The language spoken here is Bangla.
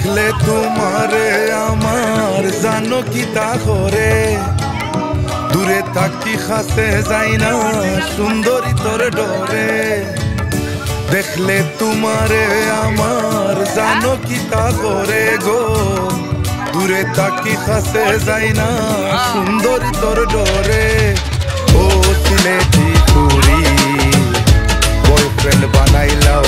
দেখলে তোমারে আমার জানো কি তা করে দূরে থাকি কাছে যাই না সুন্দরী তোর ডরে দেখলে তোমারে আমার জানো কি তা করে গো দূরে থাকি কাছে যাই না সুন্দরী তোর ডরে ও সিলেটি তুরি বয়ফ্রেন্ড বানাইলাও